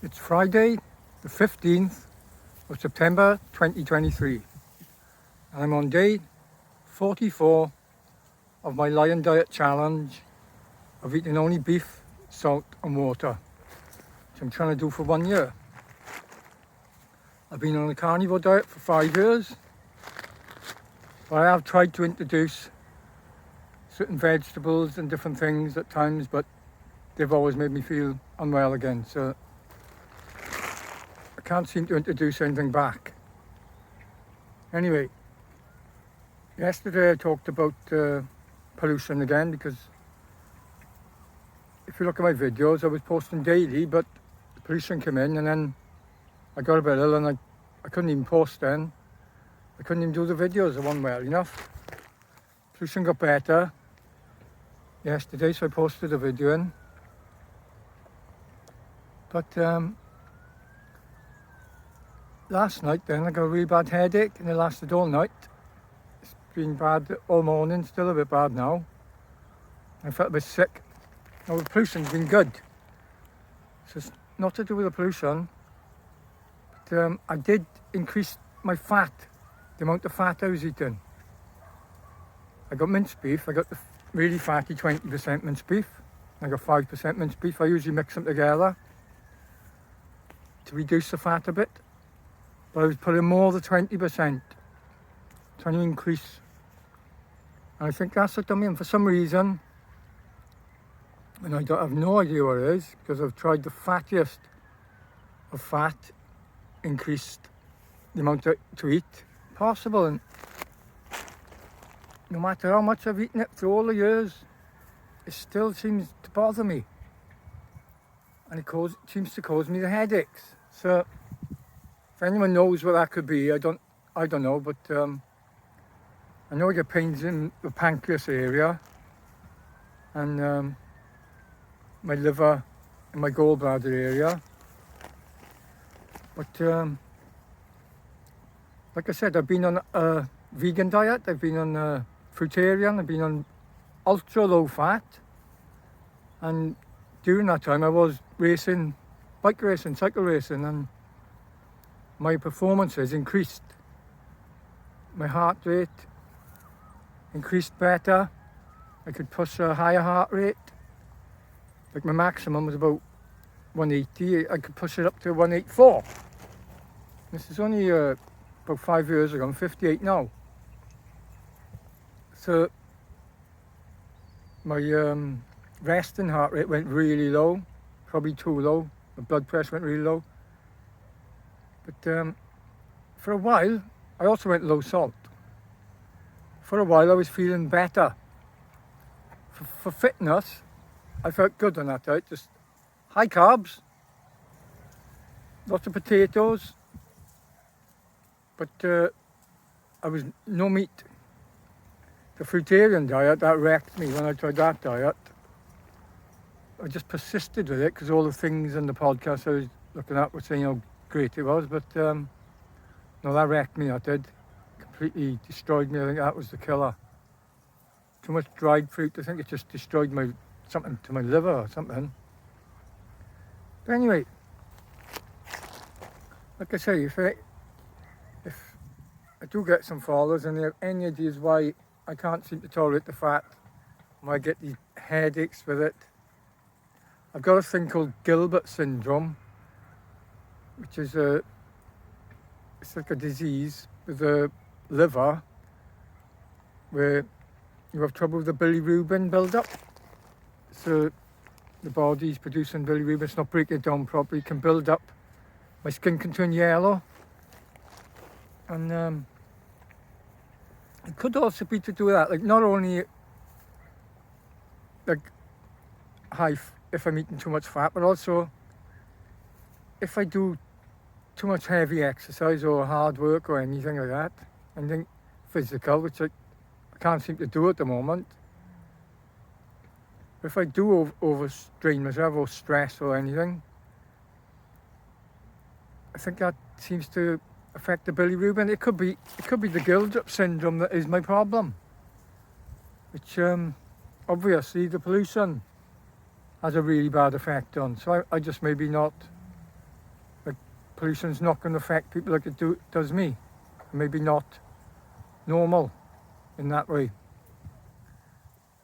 It's Friday, the 15th of September 2023, and I'm on day 44 of my LionDiet challenge of eating only beef, salt and water, which I'm trying to do for 1 year. I've been on a carnivore diet for 5 years, but I have tried to introduce certain vegetables and different things at times, but they've always made me feel unwell again, so I can't seem to introduce anything back. Anyway, yesterday I talked about pollution again, because if you look at my videos, I was posting daily, but the pollution came in and then I got a bit ill and I couldn't even post then. I couldn't even do the videos, I wasn't well enough. Pollution got better yesterday, so I posted a video in. But last night then I got a really bad headache and it lasted all night. It's been bad all morning, still a bit bad now. I felt a bit sick. Now the pollution's been good. So it's not to do with the pollution, but I did increase my fat, the amount of fat I was eating. I got minced beef, I got the really fatty 20% minced beef. I got 5% minced beef. I usually mix them together to reduce the fat a bit. But I was putting more than 20%, trying to increase. And I think that's what done me. And for some reason, and I have no idea what it is, because I've tried the fattiest of fat, increased the amount to eat possible. And no matter how much I've eaten it through all the years, it still seems to bother me. And it seems to cause me the headaches. So if anyone knows what that could be, I don't know, but I know I get pains in the pancreas area and my liver and my gallbladder area. But like I said, I've been on a vegan diet, I've been on a fruitarian, I've been on ultra low fat, and during that time I was racing, bike racing, cycle racing, and my performances increased. My heart rate increased better. I could push a higher heart rate. Like my maximum was about 180, I could push it up to 184. This is only about 5 years ago, I'm 58 now. So my resting heart rate went really low, probably too low. My blood pressure went really low. But for a while, I also went low salt. For a while, I was feeling better. For fitness, I felt good on that diet. Just high carbs, lots of potatoes, but I was no meat. The fruitarian diet, that wrecked me when I tried that diet. I just persisted with it because all the things in the podcast I was looking at were saying how great it was, but no, that wrecked me, that did. Completely destroyed me. I think that was the killer. Too much dried fruit, I think it just destroyed something to my liver or something. But anyway, like I say, if I do get some followers and they have any ideas why I can't seem to tolerate the fat, why I get these headaches with it, I've got a thing called Gilbert syndrome, which is it's like a disease with the liver where you have trouble with the bilirubin build-up. So the body's producing bilirubin, it's not breaking it down properly, it can build up. My skin can turn yellow. And it could also be to do with that, like not only like if I'm eating too much fat, but also if I do too much heavy exercise or hard work or anything like that, anything physical, which I can't seem to do at the moment. If I do overstrain myself or stress or anything, I think that seems to affect the bilirubin. It could be the Gilbert syndrome that is my problem, which obviously the pollution has a really bad effect on. So I just maybe not pollution's not going to affect people like it does me. Maybe not normal in that way.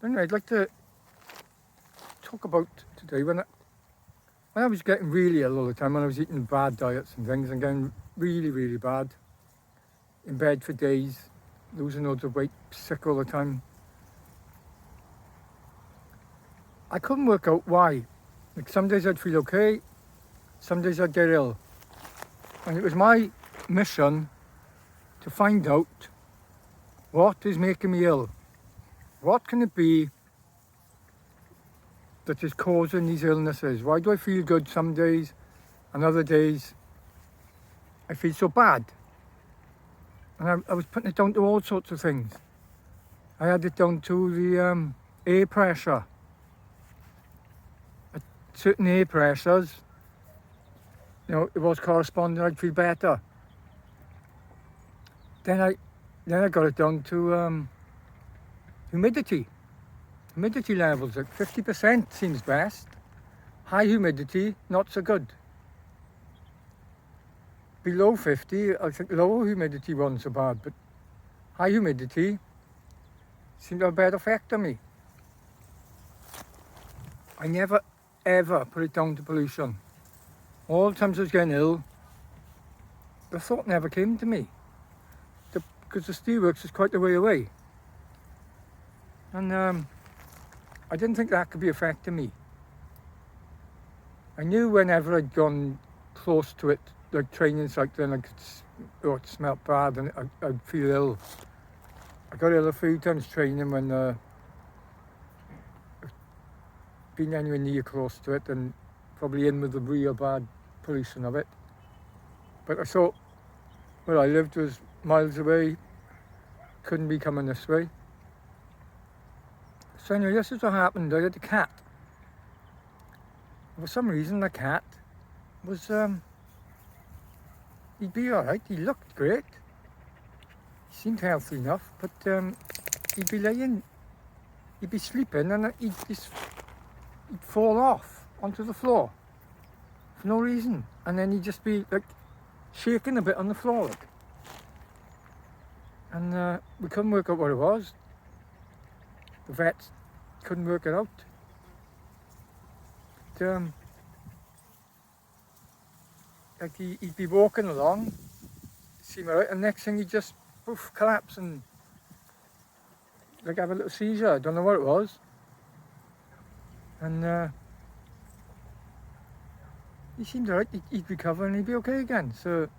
Anyway, I'd like to talk about today when I was getting really ill all the time, when I was eating bad diets and things and getting really, really bad, in bed for days, losing loads of weight, sick all the time. I couldn't work out why. Like some days I'd feel okay, some days I'd get ill. And it was my mission to find out what is making me ill. What can it be that is causing these illnesses? Why do I feel good some days and other days I feel so bad? And I was putting it down to all sorts of things. I had it down to the air pressure. At certain air pressures, you know, it was corresponding, I'd feel better. Then I got it down to humidity. Humidity levels at 50% seems best. High humidity, not so good. Below 50, I think low humidity wasn't so bad, but high humidity seemed to have a better effect on me. I never ever put it down to pollution. All the times I was getting ill, the thought never came to me. Because the steelworks is quite a way away. And I didn't think that could be affecting me. I knew whenever I'd gone close to it, like training cycling, it smelled bad and I'd feel ill. I got ill a few times training when I've been anywhere near close to it and probably in with the real bad pollution of it. But I thought where I lived was miles away, couldn't be coming this way. So anyway, this is what happened. I had a cat. For some reason the cat was, he'd be alright, he looked great. He seemed healthy enough, but he'd be laying, he'd be sleeping and he'd fall off onto the floor for no reason. And then he'd just be like shaking a bit on the floor. Like. And we couldn't work out what it was. The vets couldn't work it out. But, like he'd be walking along, seemed alright, and next thing he'd just poof, collapse and like have a little seizure. I don't know what it was. And he seemed alright, he'd recover and he'd be okay again. So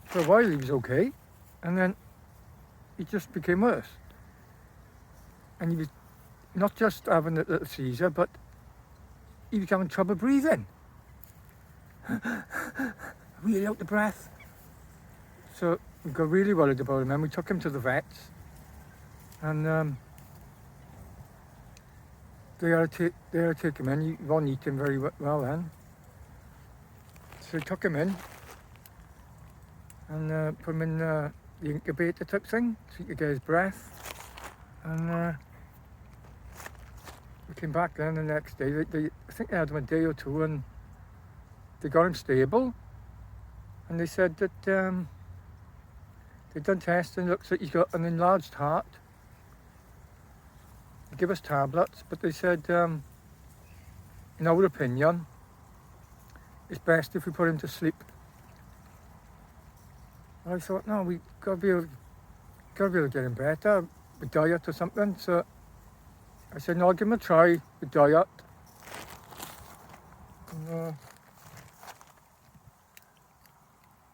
for a while he was okay, and then he just became worse. And he was not just having a little seizure, but he was having trouble breathing. Really out the breath. So we got really worried about him and we took him to the vets. And they had to take him in. He wasn't eating very well then. So we took him in and put him in the incubator type thing so he could get his breath. And we came back then the next day. I think they had him a day or two and they got him stable. And they said that they'd done tests and it looks like he's got an enlarged heart. They give us tablets, but they said, in our opinion, it's best if we put him to sleep. And I thought, no, we gotta be able to get him better with diet or something. So I said, no, I'll give him a try with diet. And,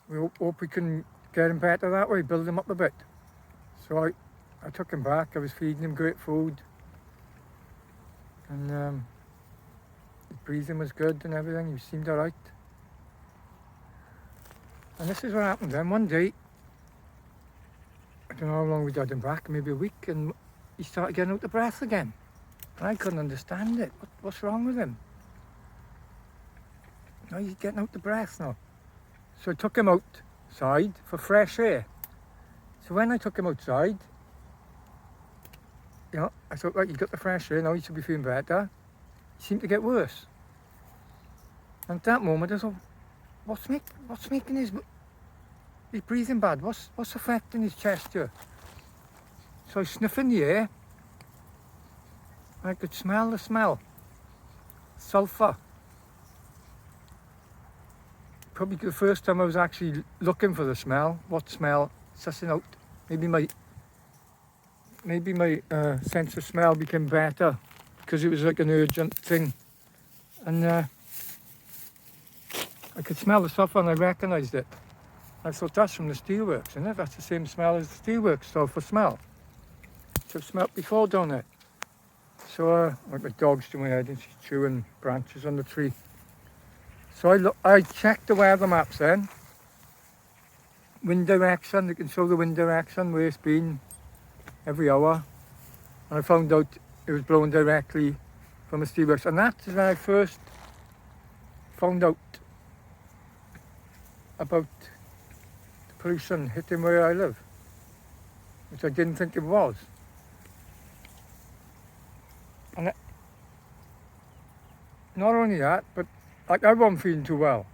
we hope we can get him better that way, build him up a bit. So I took him back, I was feeding him great food. And his breathing was good and everything, he seemed alright. And this is what happened then. One day, I don't know how long we'd had him back, maybe a week, and he started getting out the breath again. And I couldn't understand it. What's wrong with him? No, he's getting out the breath now. So I took him outside for fresh air. So when I took him outside, you know, I thought, right, he's got the fresh air, now he should be feeling better. He seemed to get worse. And at that moment I thought, what's making his breathing bad? What's affecting his chest here? So I sniff in the air. I could smell the smell. Sulphur. Probably the first time I was actually looking for the smell. What smell? Sussing out. Maybe my sense of smell became better because it was like an urgent thing. And I could smell the sulphur and I recognised it. I thought, that's from the steelworks, isn't it? That's the same smell as the steelworks sulphur smell. Which I've smelt before, don't it? So like my dog's doing my head and she's chewing branches on the tree. So I checked the weather maps then. Wind direction, you can show the wind direction where it's been every hour. And I found out it was blowing directly from the steelworks. And that is when I first found out about the pollution hitting where I live, which I didn't think it was. And not only that, but like I wasn't feeling too well.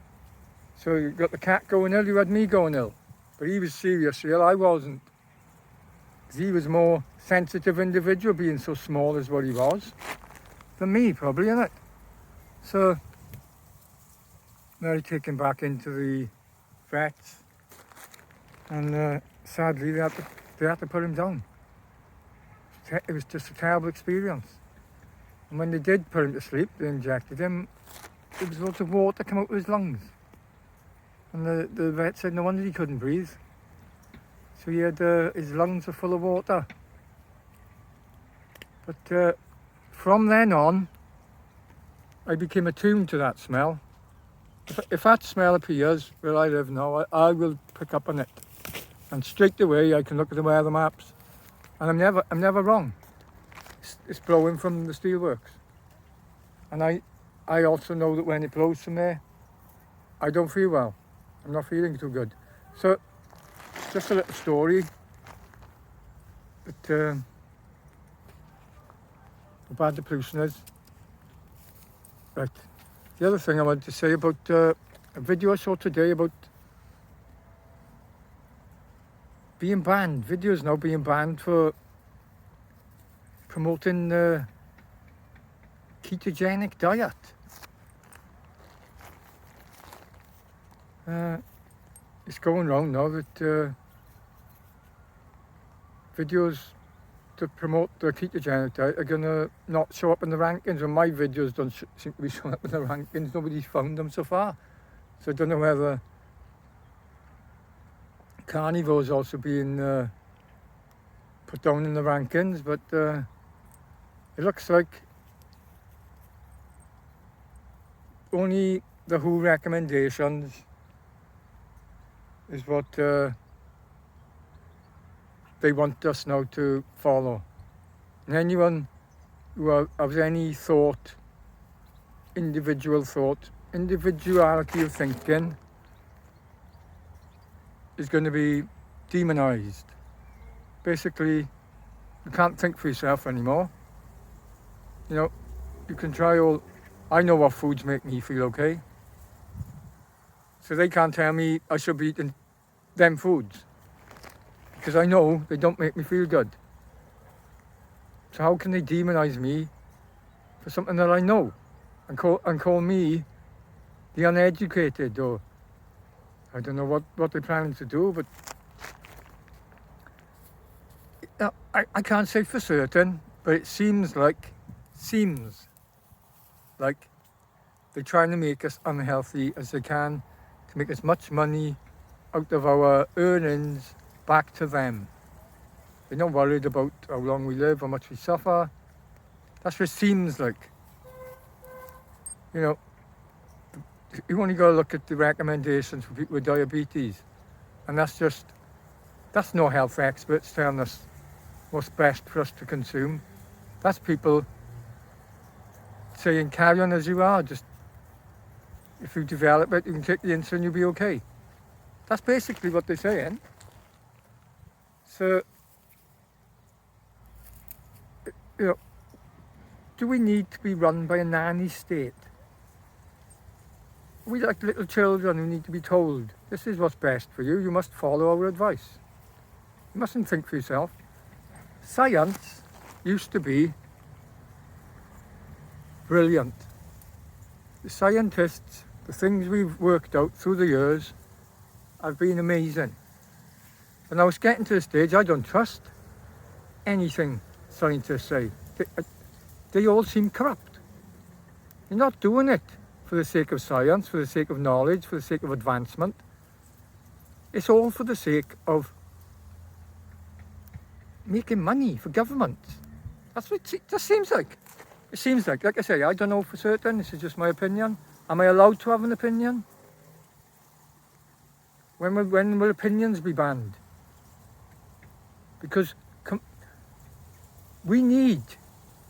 So you got the cat going ill, you had me going ill. But he was seriously ill, I wasn't. He was more sensitive individual, being so small as what he was, than me probably, innit? So, Mary taken back into the vets, and sadly they had to put him down. It was just a terrible experience. And when they did put him to sleep, they injected him, there was lots of water come out of his lungs. And the vet said no wonder he couldn't breathe. So he had, his lungs were full of water. But from then on, I became attuned to that smell. If that smell appears where I live now, I will pick up on it. And straight away I can look at the weather maps, and I'm never wrong. It's blowing from the steelworks. And I also know that when it blows from there, I don't feel well. I'm not feeling too good. So, just a little story. But how bad the pollution is. Right. The other thing I wanted to say about a video I saw today about being banned. Videos now being banned for promoting the ketogenic diet. It's going around now that videos to promote the ketogenic diet are going to not show up in the rankings, and my videos don't seem to be showing up in the rankings. Nobody's found them so far. So I don't know whether carnivore is also being put down in the rankings, but it looks like only the WHO recommendations is what they want us now to follow. And anyone who has any thought, individuality of thinking is going to be demonized. Basically, you can't think for yourself anymore. You know, you can try all, I know what foods make me feel okay. So they can't tell me I should be eating them foods, because I know they don't make me feel good. So how can they demonize me for something that I know and call me the uneducated, or I don't know what they're planning to do, but I can't say for certain, but it seems like they're trying to make us unhealthy as they can to make as much money out of our earnings back to them. They're not worried about how long we live, how much we suffer. That's what it seems like. You know, you only got to look at the recommendations for people with diabetes, and that's no health experts telling us what's best for us to consume. That's people saying carry on as you are, just if you develop it, you can take the insulin, you'll be okay. That's basically what they're saying. So, you know, do we need to be run by a nanny state? we like little children who need to be told, this is what's best for you, you must follow our advice. You mustn't think for yourself. Science used to be brilliant. The scientists, the things we've worked out through the years have been amazing. But now it's getting to the stage I don't trust anything scientists say. They all seem corrupt. You're not doing it for the sake of science, for the sake of knowledge, for the sake of advancement. It's all for the sake of making money for governments. That's what it just seems like. It seems like I say, I don't know for certain, this is just my opinion. Am I allowed to have an opinion? When will opinions be banned? Because we need,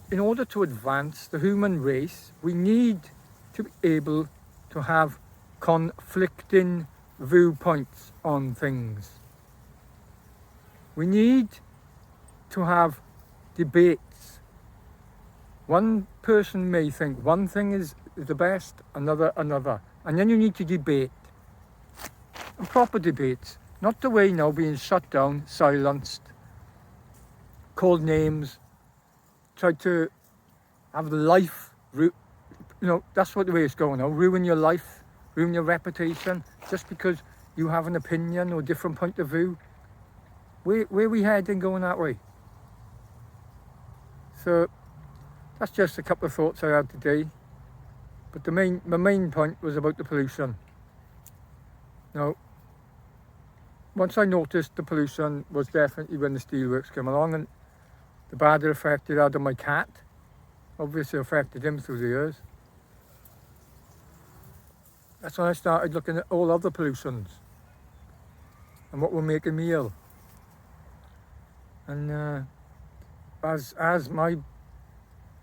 in order to advance the human race, we need to be able to have conflicting viewpoints on things. We need to have debates. One person may think one thing is the best, another. And then you need to debate. And proper debates. Not the way now being shut down, silenced, called names, tried to have life, that's what the way it's going now. Ruin your life, ruin your reputation, just because you have an opinion or different point of view. Where are we heading going that way? So that's just a couple of thoughts I had today. But the main point was about the pollution. Now, once I noticed the pollution was definitely when the steelworks came along, and the bad effect it had on my cat, obviously affected him through the years. That's when I started looking at all other pollutions and what were making me ill. And as my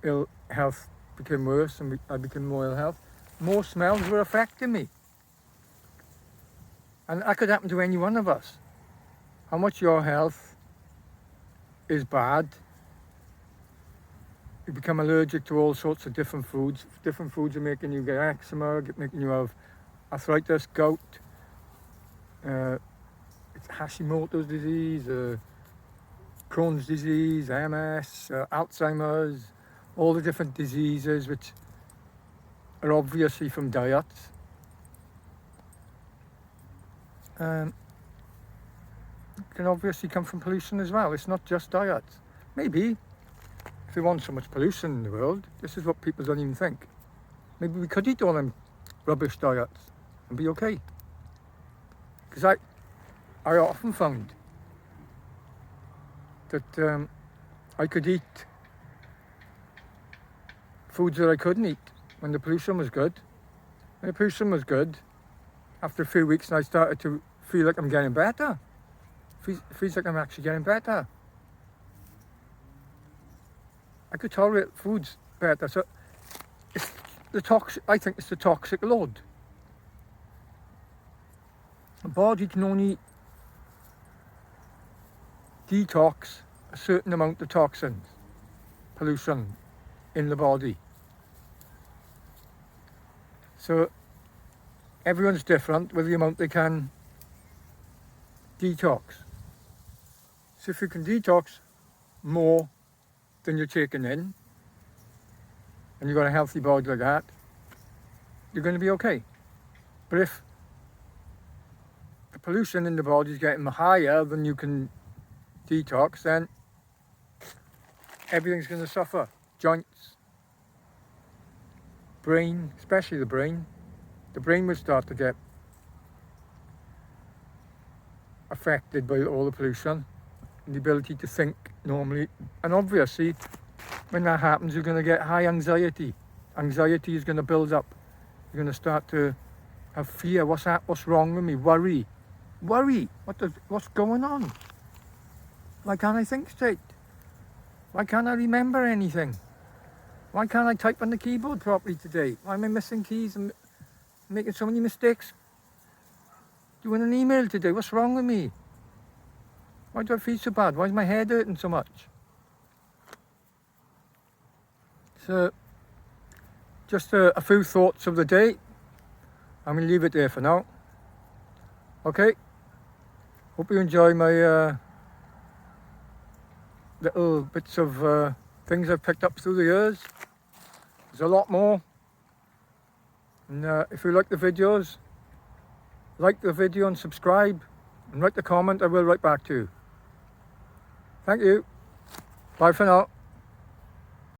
ill health became worse and I became more ill health, more smells were affecting me. And that could happen to any one of us. How much your health is bad, you become allergic to all sorts of different foods. Different foods are making you get eczema, making you have arthritis, gout, it's Hashimoto's disease, Crohn's disease, MS, Alzheimer's, all the different diseases which are obviously from diets. Can obviously come from pollution as well. It's not just diets. Maybe if we want so much pollution in the world, this is what people don't even think. Maybe we could eat all them rubbish diets and be okay. Because I often found that I could eat foods that I couldn't eat when the pollution was good. When the pollution was good, after a few weeks, I started to feel like I'm getting better. Feels like I'm actually getting better. I could tolerate foods better. So it's the toxic. I think it's the toxic load. The body can only detox a certain amount of toxins, pollution in the body. So everyone's different with the amount they can detox. So if you can detox more than you're taking in, and you've got a healthy body like that, you're going to be okay. But if the pollution in the body is getting higher than you can detox, then everything's going to suffer. Joints, brain, especially the brain. The brain will start to get affected by all the pollution and the ability to think normally. And obviously, when that happens, you're going to get high anxiety. Anxiety is going to build up. You're going to start to have fear. What's wrong with me? Worry. What's going on? Why can't I think straight? Why can't I remember anything? Why can't I type on the keyboard properly today? Why am I missing keys and making so many mistakes? Doing an email today, what's wrong with me? Why do I feel so bad? Why is my head hurting so much? So, just a few thoughts of the day. I'm going to leave it there for now. Okay, hope you enjoy my little bits of things I've picked up through the years. There's a lot more, and if you like the videos, like the video and subscribe, and write the comment. I will write back to you. Thank you. Bye for now.